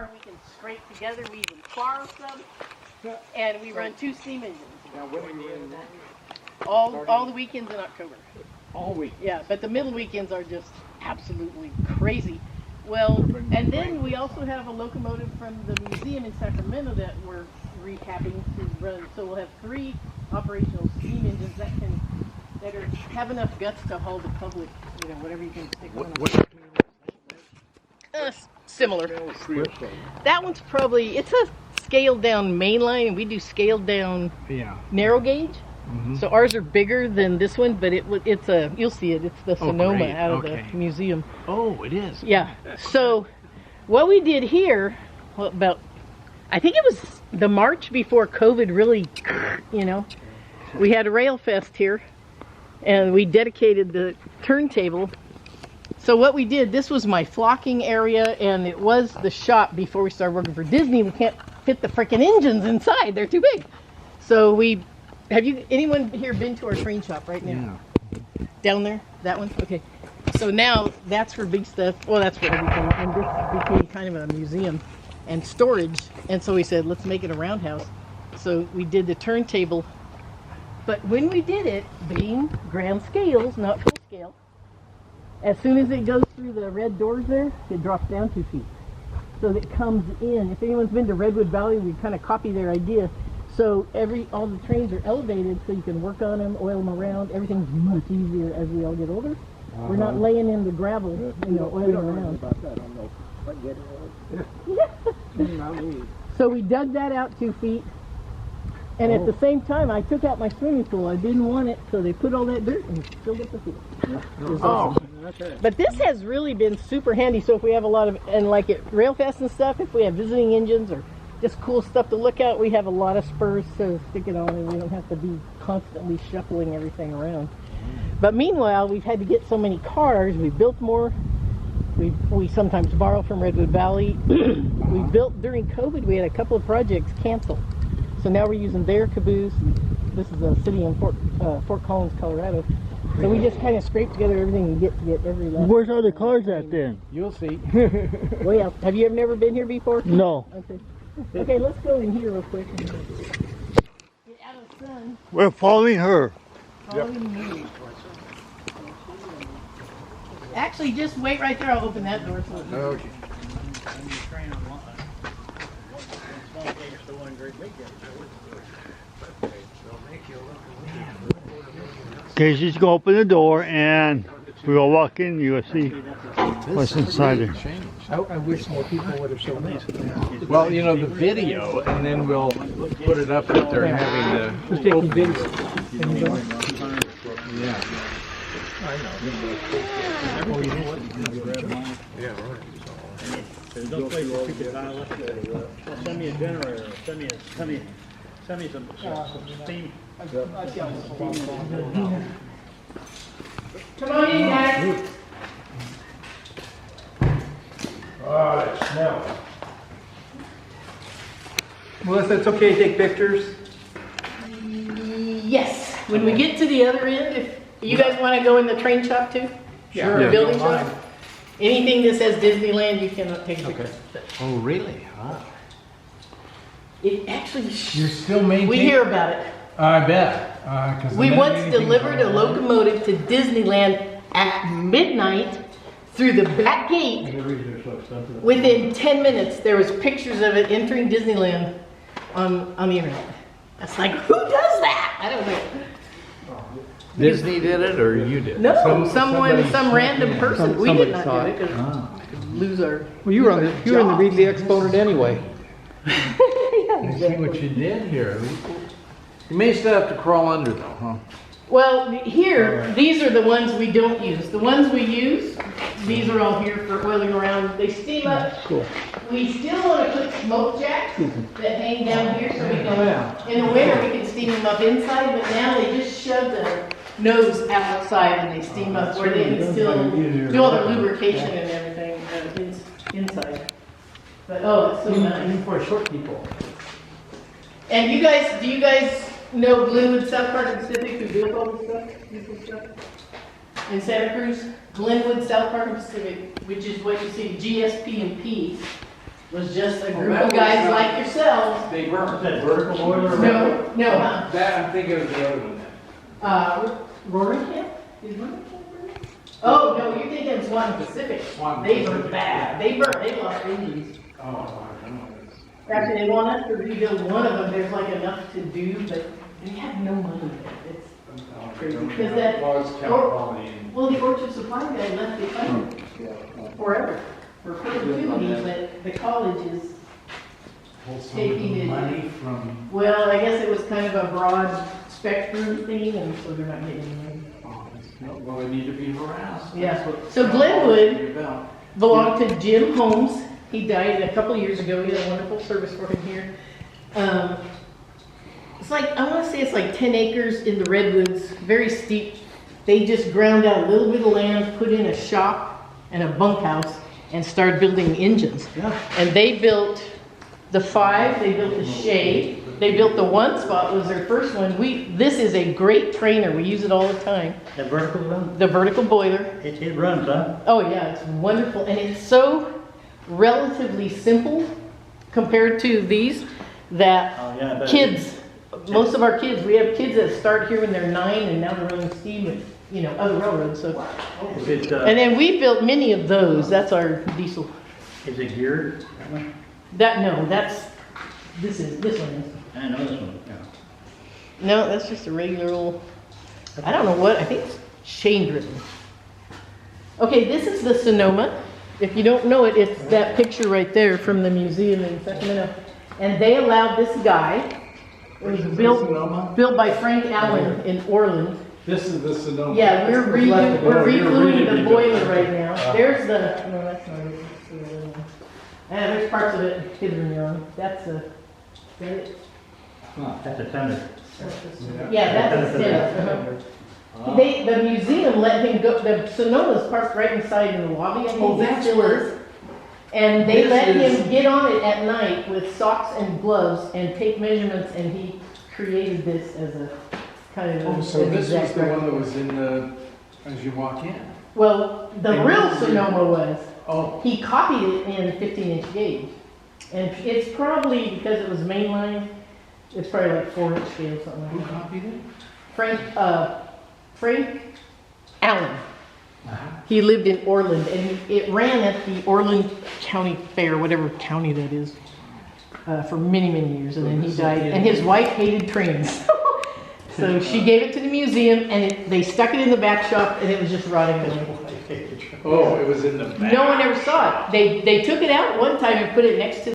car we can scrape together. We even borrow some. And we run 2 steam engines. Now, when are you in? All the weekends in October. All week. Yeah, but the middle weekends are just absolutely crazy. Well, and then we also have a locomotive from the museum in Sacramento that we're recapping to run. So we'll have 3 operational steam engines that have enough guts to haul the public, you know, whatever you can stick on them. Similar. That one's probably, it's a scaled down main line, and we do scaled down narrow gauge. So ours are bigger than this one, but it's a, you'll see it, it's the Sonoma out of the museum. Oh, it is. Yeah. So what we did here, well, I think it was the March before COVID really, you know, we had a rail fest here, and we dedicated the turntable. So what we did, this was my flocking area, and it was the shop before we started working for Disney. We can't fit the freaking engines inside, they're too big. So anyone here been to our train shop right now? Yeah. Down there? That one? Okay. So now that's for big stuff. Well, that's for everything. And this became kind of a museum and storage. And so we said, let's make it a roundhouse. So we did the turntable. But when we did it, being grand scales, not full scale, as soon as it goes through the red doors there, it drops down 2 feet. So it comes in. If anyone's been to Redwood Valley, we kind of copy their idea. So all the trains are elevated, so you can work on them, oil them around. Everything's much easier as we all get older. We're not laying in the gravel, you know, oiling around. About that, I don't know. So we dug that out 2 feet, and at the same time, I took out my swimming pool. I didn't want it, so they put all that dirt and filled up the field. Okay. But this has really been super handy. So if we have a lot of, and like at Railfest and stuff, if we have visiting engines or just cool stuff to look at, we have a lot of spurs to stick it on, and we don't have to be constantly shuffling everything around. But meanwhile, we've had to get so many cars. We built more. We sometimes borrow from Redwood Valley. We built during COVID. We had a couple of projects canceled, so now we're using their caboose. This is a city in Fort Collins, Colorado. So we just kind of scrape together everything and get every last. Where's all the cars at then? You'll see. Well, have you never been here before? No. Okay. Okay, let's go in here real quick. Get out of the sun. We're following her. Following me. Actually, just wait right there. I'll open that door. So Okay. Okay, she's gonna open the door and we'll walk in. You'll see what's inside there. I wish more people would have shown this. Well, you know, the video, and then we'll put it up that they're having the... just taking videos. Yeah. I know. Oh, you know what? Yeah, right. There's no place to keep it dial up. Send me a generator. Send me some steam. Come on in, guys. Oh, it smells. Melissa, it's okay to take pictures? Yes. When we get to the other end, if you guys want to go in the train shop too? Sure. The building shop? Anything that says Disneyland, you cannot take a picture. Oh, really? Huh. It actually, You're still maintaining... we hear about it. I bet. 'Cause We the once minute anything delivered a comes locomotive to Disneyland at midnight through the back gate. Within 10 minutes, there was pictures of it entering Disneyland on the internet. That's like, who does that? I don't know. Disney did it, or you did? No, Somebody some random snuck in. person. We did not saw do it. it because we could lose our. Well, you were in the Readly Exponent anyway. I see what you did here. You may still have to crawl under though, huh? Well, here, these are the ones we don't use. The ones we use, these are all here for oiling around. They steam up. Cool. We still want to put smoke jacks that hang down here so we can, in the winter, we can steam them up inside, but now they just shove the nose outside and they steam up where they can still do all the lubrication and everything inside. But oh, it's so nice. For short people. And do you guys know Glenwood, South Park, and Pacific, who built all this stuff, beautiful stuff? In Santa Cruz, Glenwood, South Park, and Pacific, which is what you see, GSP and P. was just a group of guys like yourselves. They Is weren't. that vertical boiler? No, no, That, I'm thinking of the other one then. Roaring Camp? Is Roaring Camp? Oh, no, you're thinking of Swan Pacific. Swan They Pacific. burned bad. They lost engines. Oh, I don't know. Actually, they want us to rebuild one of them. There's like enough to do, but they have no money. It's crazy. Because that, Well, it's California and- well, the Orchard Supply guy left the country forever for perpetuity, but the college is, Pull some taking of the it- money from, well, I guess it was kind of a broad spectrum thing, and so they're not getting any money. well, they need to be harassed. Yeah. That's what So it's Glenwood about. belonged to Jim Holmes. He died a couple of years ago. He had a wonderful service for him here. It's like, I want to say it's like 10 acres in the redwoods, very steep. They just ground out a little bit of land, put in a shop and a bunkhouse, and started building engines. Yeah. And they built the 5, they built the shade, they built the one spot was their first one. This is a great trainer. We use it all the time. That vertical run? The vertical boiler. It runs, huh? Oh yeah, it's wonderful, and it's so relatively simple compared to these that Oh, yeah, I bet. kids, most of our kids, we have kids that start here when they're 9 and now they're running steam at, other railroads, so. Is it, And then we built many of those, that's our diesel. is it geared? No, this one is. I know this one, yeah. No, that's just a regular old, I don't know what, I think it's chain driven. Okay, this is the Sonoma. If you don't know it, it's that picture right there from the museum in Sacramento. And they allowed this guy, it was built by Frank Allen in Orland. This is the Sonoma. Yeah, we're You're rebooting the redoing boiler it. right now. There's the, no, that's not it. That's the other one. And there's parts of it hidden on. That's a, That's a tender. yeah, that's a stand. The museum let him go, the Sonoma's parked right inside in the lobby, I think. Oh, that's it still where- is. And they This let is- him get on it at night with socks and gloves and take measurements, and he created this as a kind of. Oh, so an this was exact the one record. that was in the, as you walk in? Well, the And real this is- Sonoma was, Oh, he copied it in 15-inch gauge. And it's probably, because it was mainline, it's probably like 4-inch scale, something who like that. copied it? Frank Allen. He lived in Orland, and it ran at the Orland County Fair, whatever county that is, for many, many years, and then he died. And his wife hated trains. So she gave it to the museum, and they stuck it in the back shop, and it was just rotting away. Oh, it was in the back. No one ever saw it. They took it out one time and put it next to